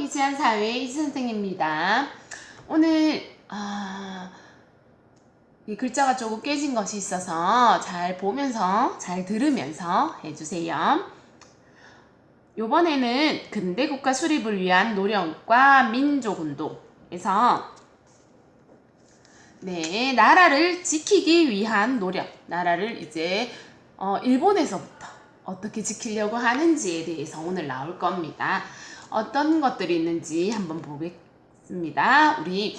이지한 사회 이지 선생입니다. 오늘 이 글자가 조금 깨진 것이 있어서 잘 보면서 잘 들으면서 해주세요. 요번에는 근대국가 수립을 위한 노력과 민족운동에서 나라를 지키기 위한 노력, 나라를 이제 일본에서부터 어떻게 지키려고 하는지에 대해서 오늘 나올 겁니다. 어떤 것들이 있는지 한번 보겠습니다. 우리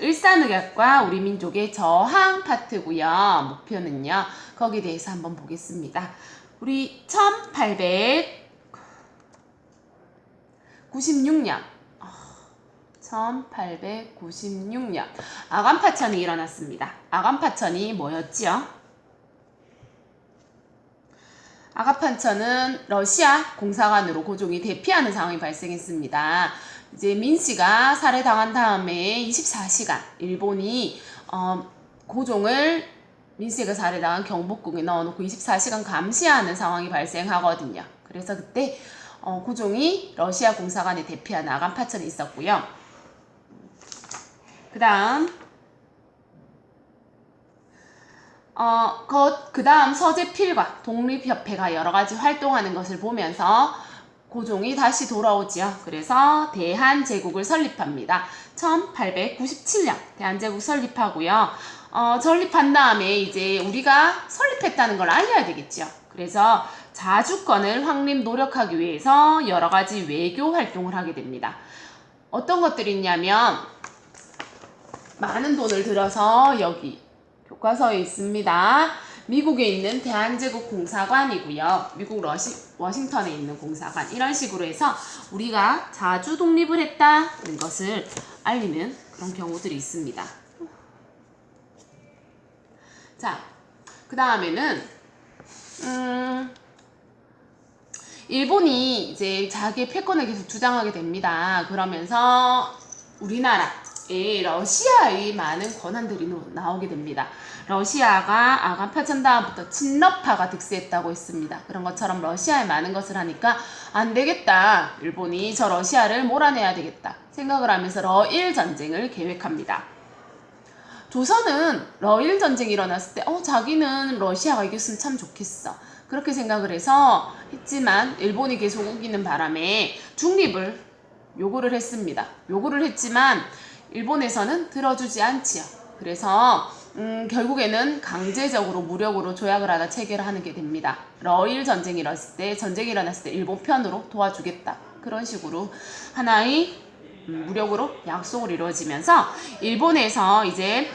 을사늑약과 우리 민족의 저항 파트고요. 목표는요. 거기에 대해서 한번 보겠습니다. 우리 1896년 1896년 아간파천이 일어났습니다. 아간파천이 뭐였지요? 아간파천은 러시아 공사관으로 고종이 대피하는 상황이 발생했습니다. 이제 민씨가 살해당한 다음에 24시간 일본이 고종을 민씨가 살해당한 경복궁에 넣어놓고 24시간 감시하는 상황이 발생하거든요. 그래서 그때 고종이 러시아 공사관에 대피하는 아간파천이 있었고요. 그 다음 서재필과 독립협회가 여러가지 활동하는 것을 보면서 고종이 다시 돌아오지요. 그래서 대한제국을 설립합니다. 1897년 대한제국 설립하고요. 설립한 다음에 이제 우리가 설립했다는 걸 알려야 되겠죠. 그래서 자주권을 확립 노력하기 위해서 여러가지 외교 활동을 하게 됩니다. 어떤 것들이 있냐면 많은 돈을 들여서 여기 교과서에 있습니다. 미국에 있는 대한제국 공사관이고요. 미국 워싱턴에 있는 공사관. 이런 식으로 해서 우리가 자주 독립을 했다는 것을 알리는 그런 경우들이 있습니다. 자, 그 다음에는 일본이 이제 자기의 패권을 계속 주장하게 됩니다. 그러면서 우리나라에 러시아의 많은 권한들이 나오게 됩니다. 러시아가 아간파천 다음부터 친러파가 득세했다고 했습니다. 그런 것처럼 러시아에 많은 것을 하니까 안 되겠다. 일본이 저 러시아를 몰아내야 되겠다. 생각을 하면서 러일 전쟁을 계획합니다. 조선은 러일 전쟁이 일어났을 때 자기는 러시아가 이겼으면 참 좋겠어. 그렇게 생각을 해서 했지만 일본이 계속 우기는 바람에 중립을 요구를 했습니다. 요구를 했지만 일본에서는 들어주지 않지요. 그래서 결국에는 강제적으로 무력으로 조약을 하다 체결을 하게 됩니다. 러일 전쟁이 일어났을 때 일본 편으로 도와주겠다. 그런 식으로 하나의 무력으로 약속을 이루어지면서 일본에서 이제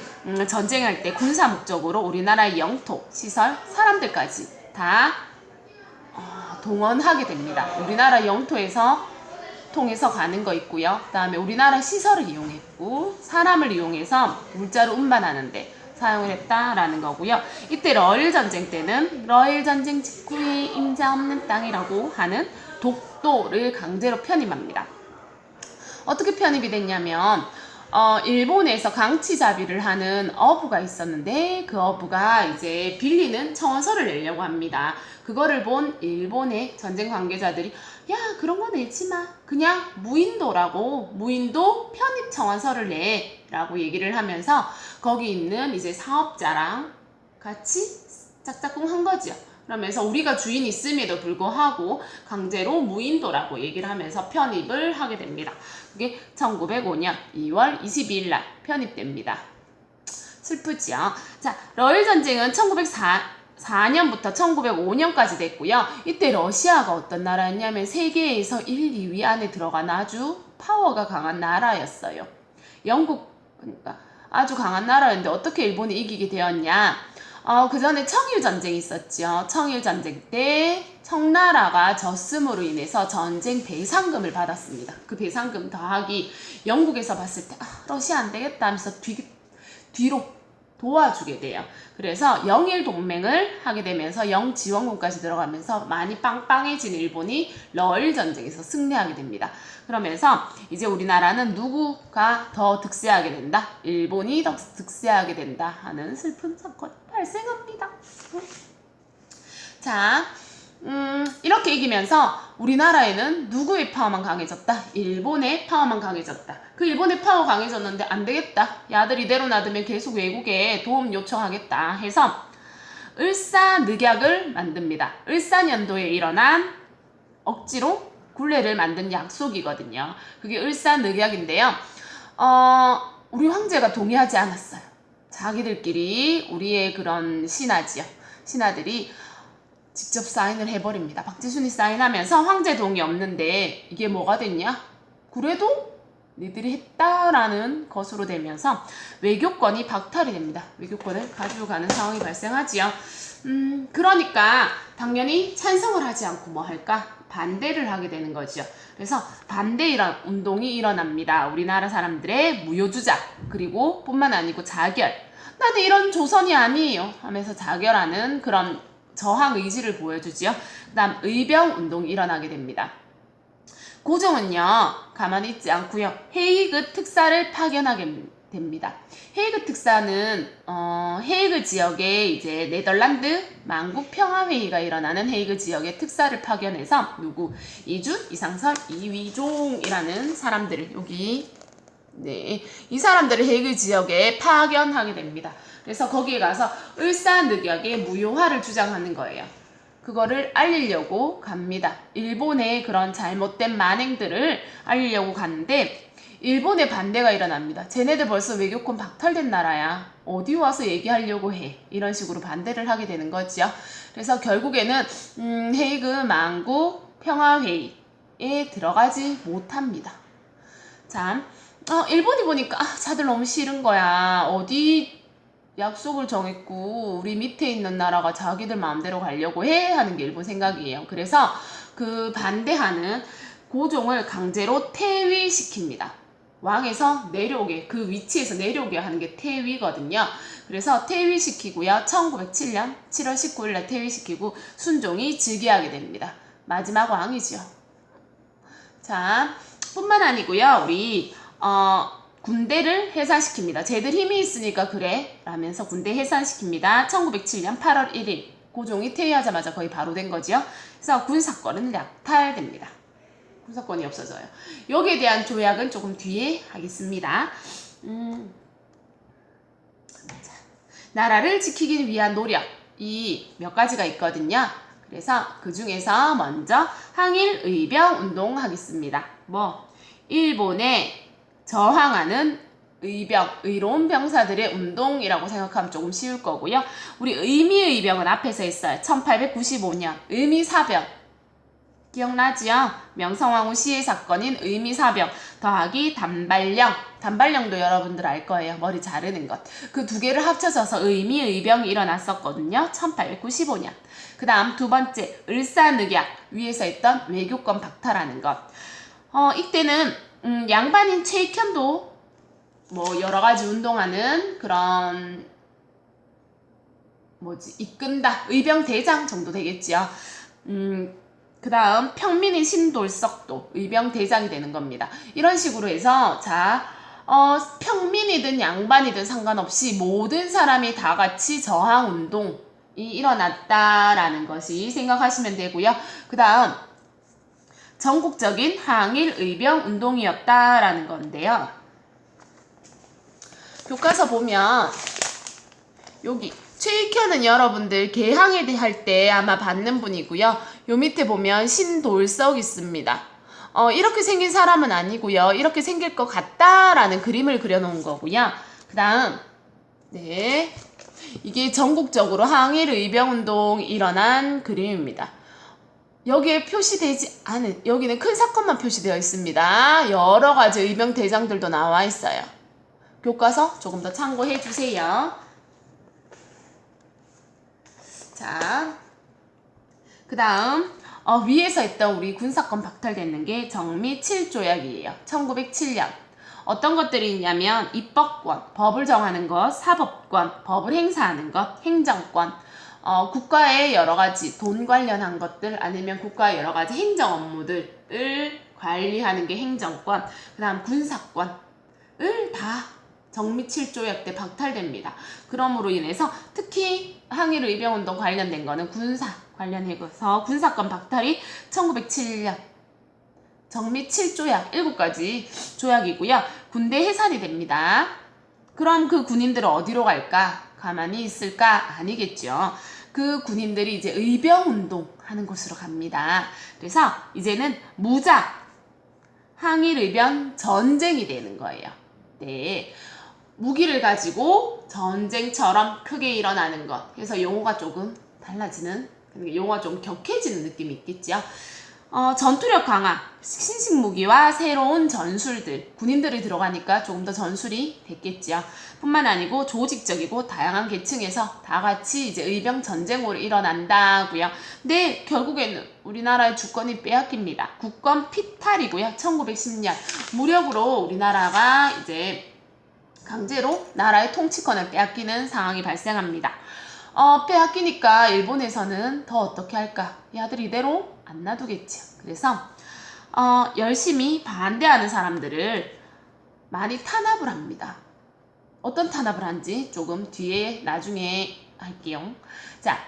전쟁할 때 군사 목적으로 우리나라의 영토, 시설, 사람들까지 다 동원하게 됩니다. 우리나라 영토에서 통해서 가는 거 있고요. 그 다음에 우리나라 시설을 이용했고 사람을 이용해서 물자를 운반하는데 사용을 했다라는 거고요. 이때 러일 전쟁 때는 러일 전쟁 직후에 임자 없는 땅이라고 하는 독도를 강제로 편입합니다. 어떻게 편입이 됐냐면 일본에서 강치자비를 하는 어부가 있었는데 그 어부가 이제 빌리는 청원서를 내려고 합니다. 그거를 본 일본의 전쟁 관계자들이 야 그런 거 내지 마. 그냥 무인도 편입 청원서를 내 라고 얘기를 하면서 거기 있는 이제 사업자랑 같이 짝짝꿍 한 거죠. 그러면서 우리가 주인이 있음에도 불구하고 강제로 무인도라고 얘기를 하면서 편입을 하게 됩니다. 그게 1905년 2월 22일 날 편입됩니다. 슬프지요. 자, 러일 전쟁은 1904년부터 1905년까지 됐고요. 이때 러시아가 어떤 나라였냐면 세계에서 1, 2위 안에 들어간 아주 파워가 강한 나라였어요. 그러니까 아주 강한 나라였는데 어떻게 일본이 이기게 되었냐? 그 전에 청일전쟁이 있었죠. 청일전쟁 때 청나라가 졌음으로 인해서 전쟁 배상금을 받았습니다. 그 배상금 더하기 영국에서 봤을 때 러시아 안 되겠다 하면서 뒤로 도와주게 돼요. 그래서 영일 동맹을 하게 되면서 영지원군까지 들어가면서 많이 빵빵해진 일본이 러일 전쟁에서 승리하게 됩니다. 그러면서 이제 우리나라는 누구가 더 득세하게 된다? 일본이 더 득세하게 된다 하는 슬픈 사건이 발생합니다. 자, 이렇게 이기면서 우리나라에는 누구의 파워만 강해졌다? 일본의 파워만 강해졌다. 그 일본의 파워 강해졌는데 안 되겠다. 야들 이대로 놔두면 계속 외국에 도움 요청하겠다 해서 을사늑약을 만듭니다. 을사년도에 일어난 억지로 굴레를 만든 약속이거든요. 그게 을사늑약인데요. 우리 황제가 동의하지 않았어요. 자기들끼리 우리의 그런 신하지요. 신하들이 직접 사인을 해버립니다. 박지순이 사인하면서 황제 동의 없는데 이게 뭐가 됐냐? 그래도 니들이 했다라는 것으로 되면서 외교권이 박탈이 됩니다. 외교권을 가지고 가는 상황이 발생하지요. 그러니까 당연히 찬성을 하지 않고 뭐 할까? 반대를 하게 되는 거죠. 그래서 반대 운동이 일어납니다. 우리나라 사람들의 무효주작 그리고 뿐만 아니고 자결. 나는 이런 조선이 아니에요 하면서 자결하는 그런 저항 의지를 보여주지요. 그 다음 의병 운동이 일어나게 됩니다. 고종은요 가만히 있지 않고요 헤이그 특사를 파견하게 됩니다. 헤이그 특사는 헤이그 지역에 이제 네덜란드 만국 평화회의가 일어나는 헤이그 지역의 특사를 파견해서 누구 이준, 이상설, 이위종이라는 사람들을 여기 이 사람들을 헤이그 지역에 파견하게 됩니다. 그래서 거기에 가서 을사늑약의 무효화를 주장하는 거예요. 그거를 알리려고 갑니다. 일본의 그런 잘못된 만행들을 알리려고 가는데 일본의 반대가 일어납니다. 쟤네들 벌써 외교권 박탈된 나라야. 어디 와서 얘기하려고 해. 이런 식으로 반대를 하게 되는 거죠. 그래서 결국에는 헤이그 만국 평화회의에 들어가지 못합니다. 참 일본이 보니까 자들 너무 싫은 거야. 어디 약속을 정했고 우리 밑에 있는 나라가 자기들 마음대로 가려고 해 하는 게 일본 생각이에요. 그래서 그 반대하는 고종을 강제로 퇴위시킵니다. 왕에서 내려오게 그 위치에서 내려오게 하는 게 퇴위거든요. 그래서 퇴위시키고요. 1907년 7월 19일날 퇴위시키고 순종이 즉위하게 됩니다. 마지막 왕이죠. 자, 뿐만 아니고요. 우리 군대를 해산시킵니다. 쟤들 힘이 있으니까 그래 라면서 군대 해산시킵니다. 1907년 8월 1일 고종이 퇴위하자마자 거의 바로 된 거죠. 그래서 군사권은 약탈됩니다. 군사권이 없어져요. 여기에 대한 조약은 조금 뒤에 하겠습니다. 자, 나라를 지키기 위한 노력이 몇 가지가 있거든요. 그래서 그 중에서 먼저 항일 의병 운동 하겠습니다. 일본에 저항하는 의로운 병사들의 운동이라고 생각하면 조금 쉬울 거고요. 우리 의미의병은 앞에서 했어요. 1895년 의미사병 기억나지요? 명성황후 시해 사건인 의미사병 더하기 단발령. 단발령도 여러분들 알 거예요. 머리 자르는 것. 그 두 개를 합쳐져서 의미의병이 일어났었거든요. 1895년. 그 다음 두 번째 을사늑약. 위에서 했던 외교권 박탈하는 것. 이때는 양반인 최익현도 여러 가지 운동하는 그런 이끈다 의병 대장 정도 되겠지요. 그 다음 평민인 신돌석도 의병 대장이 되는 겁니다. 이런 식으로 해서 평민이든 양반이든 상관없이 모든 사람이 다 같이 저항 운동이 일어났다라는 것이 생각하시면 되고요. 그 다음 전국적인 항일 의병 운동이었다라는 건데요. 교과서 보면 여기 최익현은 여러분들 개항에 할 때 아마 받는 분이고요. 요 밑에 보면 신돌석 있습니다. 이렇게 생긴 사람은 아니고요. 이렇게 생길 것 같다라는 그림을 그려놓은 거고요. 그 다음 이게 전국적으로 항일 의병 운동이 일어난 그림입니다. 여기에 표시되지 않은 여기는 큰 사건만 표시되어 있습니다. 여러 가지 의병 대장들도 나와 있어요. 교과서 조금 더 참고해 주세요. 자, 그 다음 위에서 했던 우리 군사권 박탈되는 게 정미 7조약이에요. 1907년. 어떤 것들이 있냐면 입법권, 법을 정하는 것, 사법권, 법을 행사하는 것, 행정권, 국가의 여러 가지 돈 관련한 것들 아니면 국가의 여러 가지 행정 업무들을 관리하는 게 행정권, 그 다음 군사권을 다 정미 7조약 때 박탈됩니다. 그러므로 인해서 특히 항일 의병운동 관련된 거는 군사 관련해서 군사권 박탈이 1907년 정미 7조약 7가지 조약이고요. 군대 해산이 됩니다. 그럼 그 군인들은 어디로 갈까? 가만히 있을까? 아니겠죠. 그 군인들이 이제 의병운동 하는 곳으로 갑니다. 그래서 이제는 무작 항일의병 전쟁이 되는 거예요. 네, 무기를 가지고 전쟁처럼 크게 일어나는 것. 그래서 용어가 조금 달라지는, 용어가 좀 격해지는 느낌이 있겠죠. 전투력 강화, 신식 무기와 새로운 전술들, 군인들이 들어가니까 조금 더 전술이 됐겠죠. 뿐만 아니고 조직적이고 다양한 계층에서 다 같이 이제 의병 전쟁으로 일어난다고요. 근데 결국에는 우리나라의 주권이 빼앗깁니다. 국권 피탈이고요. 1910년 무력으로 우리나라가 이제 강제로 나라의 통치권을 빼앗기는 상황이 발생합니다. 빼앗기니까 일본에서는 더 어떻게 할까? 야들 이대로 안 놔두겠죠. 그래서 열심히 반대하는 사람들을 많이 탄압을 합니다. 어떤 탄압을 한지 조금 뒤에 나중에 할게요. 자,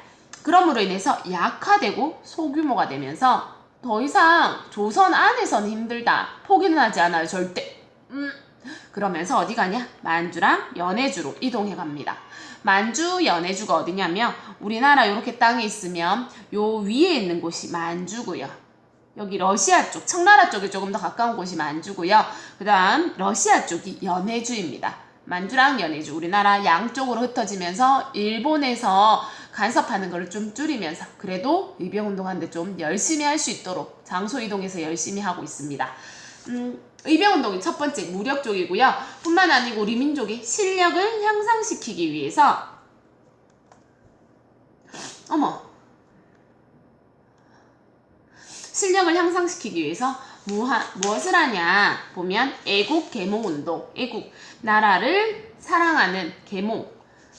그럼으로 인해서 약화되고 소규모가 되면서 더 이상 조선 안에서는 힘들다. 포기는 하지 않아요. 절대. 그러면서 어디 가냐? 만주랑 연해주로 이동해 갑니다. 만주, 연해주가 어디냐면 우리나라 이렇게 땅에 있으면 요 위에 있는 곳이 만주고요. 여기 러시아 쪽, 청나라 쪽에 조금 더 가까운 곳이 만주고요. 그 다음 러시아 쪽이 연해주입니다. 만주랑 연해주, 우리나라 양쪽으로 흩어지면서 일본에서 간섭하는 걸 좀 줄이면서 그래도 의병운동하는데 좀 열심히 할 수 있도록 장소 이동해서 열심히 하고 있습니다. 의병운동이 첫 번째 무력 쪽이고요. 뿐만 아니고 우리 민족의 실력을 향상시키기 위해서 실력을 향상시키기 위해서 무엇을 하냐 보면 애국 계몽운동, 애국 나라를 사랑하는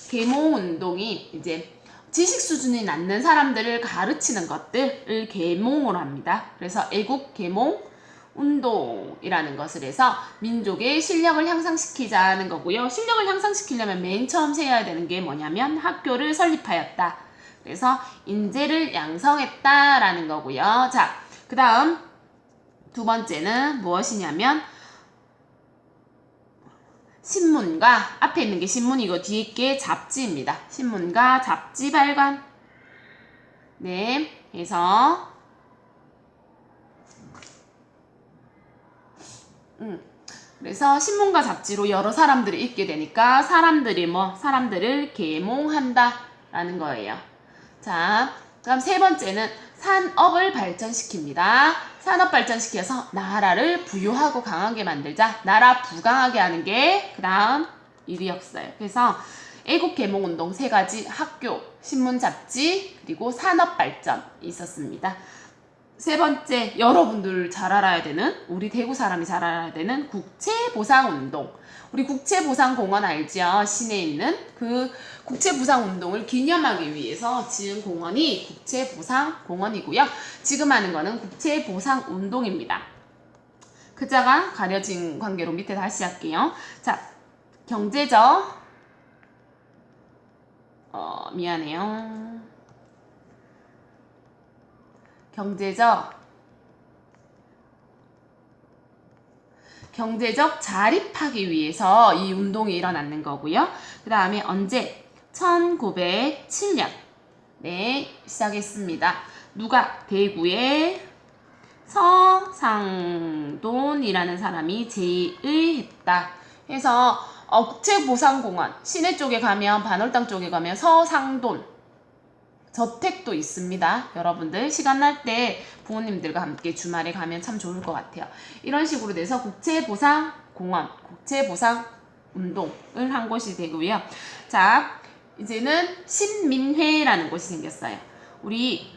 계몽운동이 이제 지식 수준이 낮는 사람들을 가르치는 것들을 계몽으로 합니다. 그래서 애국 계몽 운동이라는 것을 해서 민족의 실력을 향상시키자는 거고요. 실력을 향상시키려면 맨 처음 해야 되는 게 뭐냐면 학교를 설립하였다. 그래서 인재를 양성했다라는 거고요. 자, 그 다음 두 번째는 무엇이냐면 신문과, 앞에 있는 게 신문이고 뒤에 게 잡지입니다. 신문과 잡지 발간. 네, 그래서 그래서 신문과 잡지로 여러 사람들이 읽게 되니까 사람들을 계몽한다 라는 거예요. 자, 그럼 세 번째는 산업을 발전시킵니다. 산업 발전시켜서 나라를 부유하고 강하게 만들자. 나라 부강하게 하는 게 그 다음 일이었어요. 그래서 애국계몽운동 세 가지, 학교, 신문, 잡지, 그리고 산업 발전이 있었습니다. 세 번째, 여러분들 잘 알아야 되는, 우리 대구 사람이 잘 알아야 되는 국채보상운동. 우리 국채보상공원 알죠? 시내에 있는 그 국채보상운동을 기념하기 위해서 지은 공원이 국채보상공원이고요. 지금 하는 거는 국채보상운동입니다. 글자가 가려진 관계로 밑에 다시 할게요. 자, 경제적, 미안해요. 경제적 자립하기 위해서 이 운동이 일어났는 거고요. 그 다음에 언제? 1907년. 네, 시작했습니다. 누가? 대구의 서상돈이라는 사람이 제의했다. 그래서 국채보상공원, 시내 쪽에 가면, 반월당 쪽에 가면 서상돈 저택도 있습니다. 여러분들 시간 날 때 부모님들과 함께 주말에 가면 참 좋을 것 같아요. 이런 식으로 돼서 국채보상공원, 국채보상운동을 한 곳이 되고요. 자, 이제는 신민회라는 곳이 생겼어요. 우리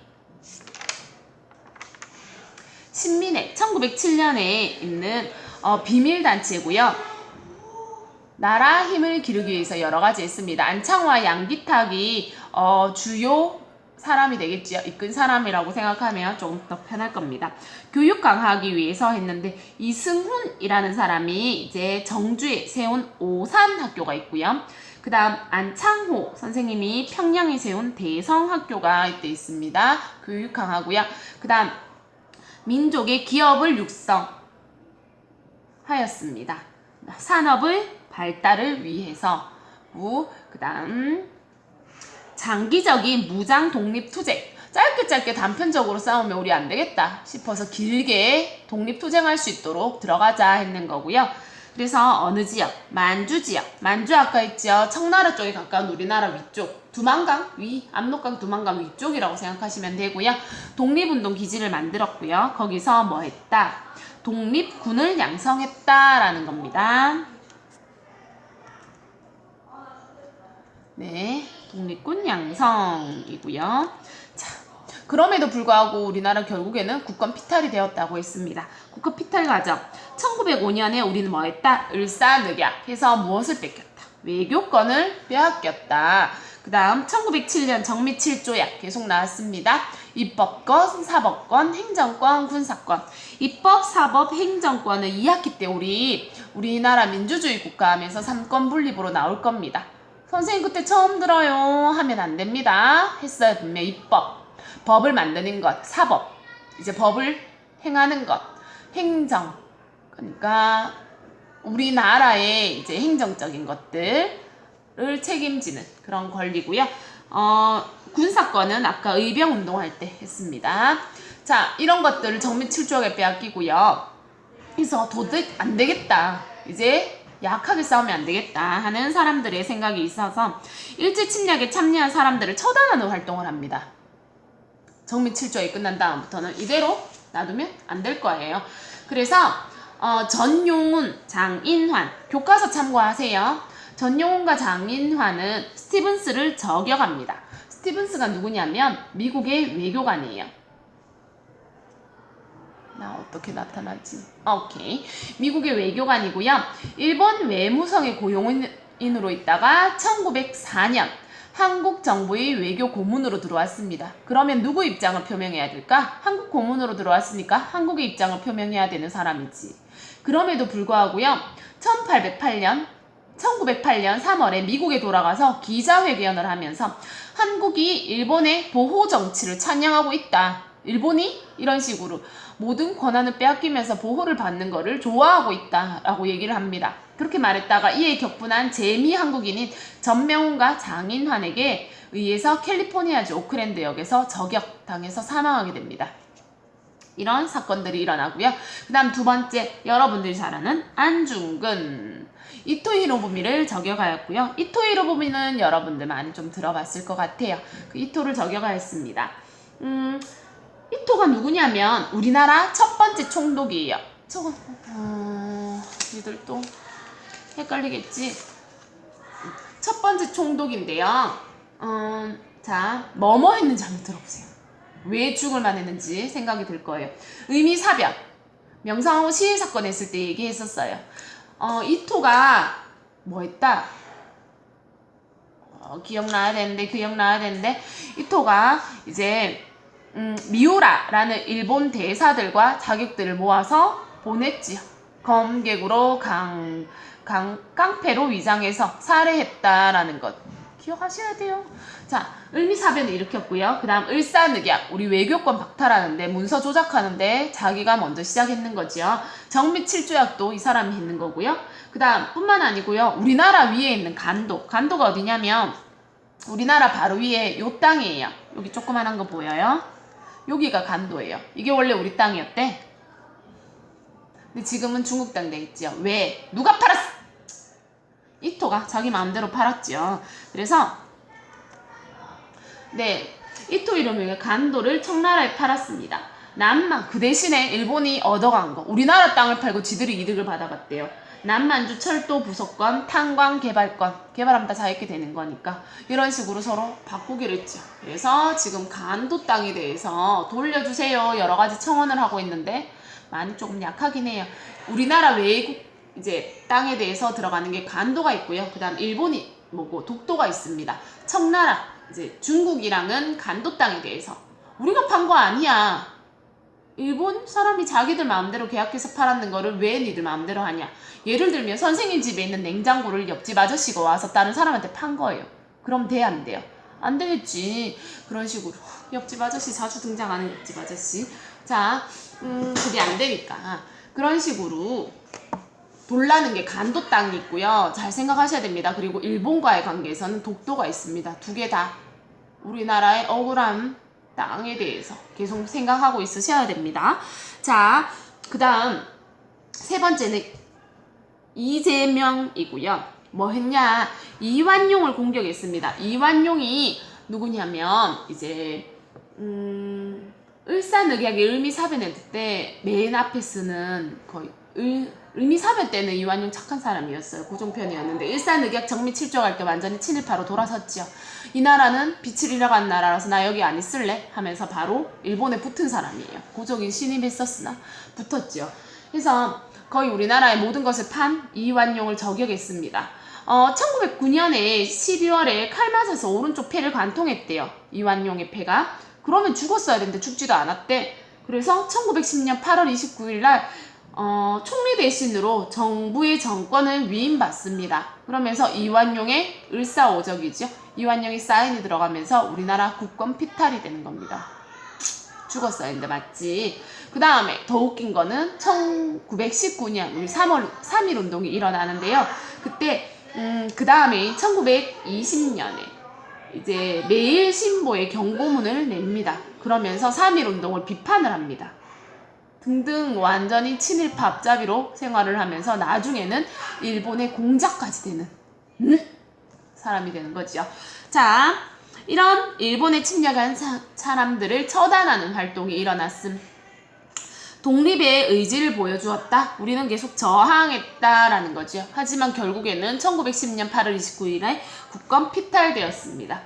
신민회 1907년에 있는 비밀단체고요. 나라 힘을 기르기 위해서 여러 가지 했습니다. 안창호와 양기탁이 주요 사람이 되겠지요. 이끈 사람이라고 생각하면 조금 더 편할 겁니다. 교육 강화하기 위해서 했는데 이승훈이라는 사람이 이제 정주에 세운 오산 학교가 있고요. 그 다음 안창호 선생님이 평양에 세운 대성학교가 이때 있습니다. 교육 강하고요. 그 다음 민족의 기업을 육성하였습니다. 산업의 발달을 위해서. 그 다음 장기적인 무장 독립투쟁. 짧게 단편적으로 싸우면 우리 안 되겠다 싶어서 길게 독립투쟁할 수 있도록 들어가자 했는 거고요. 그래서 어느 지역? 만주 지역. 만주 아까 있죠? 청나라 쪽에 가까운 우리나라 위쪽. 두만강 위, 압록강 두만강 위쪽이라고 생각하시면 되고요. 독립운동 기지를 만들었고요. 거기서 뭐 했다? 독립군을 양성했다라는 겁니다. 네, 독립군 양성이고요. 자, 그럼에도 불구하고 우리나라 결국에는 국권 피탈이 되었다고 했습니다. 국권 피탈 과정. 1905년에 우리는 뭐 했다? 을사늑약 해서 무엇을 뺏겼다? 외교권을 빼앗겼다. 그 다음 1907년 정미7조약 계속 나왔습니다. 입법권, 사법권, 행정권, 군사권. 입법, 사법, 행정권은 2학기 때 우리나라 민주주의 국가 하면서 3권 분립으로 나올 겁니다. 선생님 그때 처음 들어요 하면 안 됩니다. 했어요. 분명 입법, 법을 만드는 것, 사법, 이제 법을 행하는 것, 행정, 그러니까 우리나라의 이제 행정적인 것들을 책임지는 그런 권리고요. 군사권은 아까 의병운동할 때 했습니다. 자, 이런 것들을 정미7조약에 빼앗기고요. 그래서 도둑 안 되겠다. 이제 약하게 싸우면 안 되겠다 하는 사람들의 생각이 있어서 일제 침략에 참여한 사람들을 처단하는 활동을 합니다. 정미7조약이 끝난 다음부터는 이대로 놔두면 안 될 거예요. 그래서 전용훈, 장인환 교과서 참고하세요. 전용훈과 장인환은 스티븐스를 저격합니다. 스티븐스가 누구냐면 미국의 외교관이에요. 나 어떻게 나타나지? 오케이. 미국의 외교관이고요. 일본 외무성의 고용인으로 있다가 1904년 한국 정부의 외교 고문으로 들어왔습니다. 그러면 누구 입장을 표명해야 될까? 한국 고문으로 들어왔으니까 한국의 입장을 표명해야 되는 사람이지. 그럼에도 불구하고요. 1908년 3월에 미국에 돌아가서 기자회견을 하면서 한국이 일본의 보호 정치를 찬양하고 있다. 일본이 이런 식으로 모든 권한을 빼앗기면서 보호를 받는 것을 좋아하고 있다라고 얘기를 합니다. 그렇게 말했다가 이에 격분한 재미 한국인인 전명훈과 장인환에게 의해서 캘리포니아주 오클랜드역에서 저격당해서 사망하게 됩니다. 이런 사건들이 일어나고요. 그 다음 두 번째, 여러분들이 잘 아는 안중근. 이토 히로부미를 저격하였고요. 이토 히로부미는 여러분들 많이 좀 들어봤을 것 같아요. 그 이토를 저격하였습니다. 이토가 누구냐면 우리나라 첫 번째 총독이에요. 저거 니들 또 헷갈리겠지? 첫 번째 총독인데요. 자, 뭐뭐 했는지 한번 들어보세요. 왜 죽을만 했는지 생각이 들 거예요. 의미사변, 명성황후 시해 사건 했을 때 얘기했었어요. 이토가 뭐 했다? 기억나야 되는데 이토가 이제 미우라라는 일본 대사들과 자객들을 모아서 보냈지요. 검객으로 깡패로 위장해서 살해했다라는 것 기억하셔야 돼요. 자, 을미사변을 일으켰고요. 그 다음 을사늑약, 우리 외교권 박탈하는데 문서 조작하는데 자기가 먼저 시작했는 거지요. 정미7조약도 이 사람이 했는 거고요. 그 다음 뿐만 아니고요. 우리나라 위에 있는 간도가 어디냐면 우리나라 바로 위에 요 땅이에요. 여기 조그만한 거 보여요? 여기가 간도예요. 이게 원래 우리 땅이었대. 근데 지금은 중국 땅 돼 있죠. 왜? 누가 팔았어? 이토가 자기 마음대로 팔았죠. 그래서 네, 이토 히로부미가 간도를 청나라에 팔았습니다. 남만, 그 대신에 일본이 얻어간 거, 우리나라 땅을 팔고 지들이 이득을 받아갔대요. 남만주 철도 부속권, 탄광 개발권, 개발하면 다 자유롭게 되는 거니까 이런 식으로 서로 바꾸기로 했죠. 그래서 지금 간도 땅에 대해서 돌려주세요 여러 가지 청원을 하고 있는데 많이 조금 약하긴 해요. 우리나라 외국 이제 땅에 대해서 들어가는 게 간도가 있고요. 그 다음 일본이 뭐고 독도가 있습니다. 청나라 이제 중국이랑은 간도 땅에 대해서 우리가 판 거 아니야. 일본 사람이 자기들 마음대로 계약해서 팔았는 거를 왜 니들 마음대로 하냐. 예를 들면 선생님 집에 있는 냉장고를 옆집 아저씨가 와서 다른 사람한테 판 거예요. 그럼 돼, 안 돼요? 안 되겠지. 그런 식으로 옆집 아저씨, 자주 등장하는 옆집 아저씨. 자, 그게 안 되니까 그런 식으로 돌라는 게 간도 땅이 있고요. 잘 생각하셔야 됩니다. 그리고 일본과의 관계에서는 독도가 있습니다. 두 개 다 우리나라의 억울한 땅에 대해서 계속 생각하고 있으셔야 됩니다. 자, 그 다음 세 번째는 이재명이고요. 뭐 했냐? 이완용을 공격했습니다. 이완용이 누구냐면 이제 을사늑약의 을미사변 때 맨 앞에 쓰는 거의 을미사변 때는 이완용 착한 사람이었어요. 고종편이었는데 을사늑약 정미 7조 갈 때 완전히 친일파로 돌아섰죠. 이 나라는 빛을 잃어간 나라라서 나 여기 안 있을래? 하면서 바로 일본에 붙은 사람이에요. 고종이 신임했었으나 붙었죠. 그래서 거의 우리나라의 모든 것을 판 이완용을 저격했습니다. 1909년에 12월에 칼 맞아서 오른쪽 폐를 관통했대요. 이완용의 폐가. 그러면 죽었어야 되는데 죽지도 않았대. 그래서 1910년 8월 29일 날 총리 대신으로 정부의 정권을 위임받습니다. 그러면서 이완용의 을사오적이죠. 이완용이 사인이 들어가면서 우리나라 국권 피탈이 되는 겁니다. 죽었어야 했는데 맞지. 그 다음에 더 웃긴 거는 1919년 우리 3.1 운동이 일어나는데요. 그때 그 다음에 1920년에 이제 매일신보에 경고문을 냅니다. 그러면서 3.1 운동을 비판을 합니다. 등등 완전히 친일파 앞잡이로 생활을 하면서 나중에는 일본의 공작까지 되는 사람이 되는 거죠. 자, 이런 일본에 침략한 사람들을 처단하는 활동이 일어났음. 독립의 의지를 보여주었다. 우리는 계속 저항했다라는 거죠. 하지만 결국에는 1910년 8월 29일에 국권 피탈되었습니다.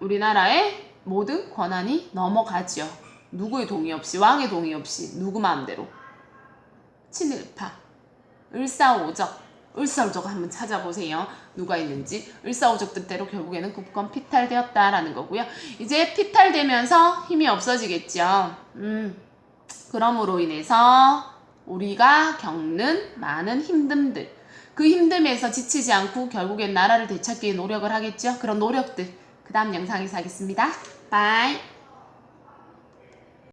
우리나라의 모든 권한이 넘어가죠. 누구의 동의 없이, 왕의 동의 없이 누구 마음대로. 친일파, 을사오적, 을사오적 한번 찾아보세요. 누가 있는지. 을사오적 뜻대로 결국에는 국권 피탈되었다라는 거고요. 이제 피탈되면서 힘이 없어지겠죠. 그럼으로 인해서 우리가 겪는 많은 힘듦들, 그 힘듦에서 지치지 않고 결국엔 나라를 되찾기 위해 노력을 하겠죠. 그런 노력들 그 다음 영상에서 하겠습니다. 바이.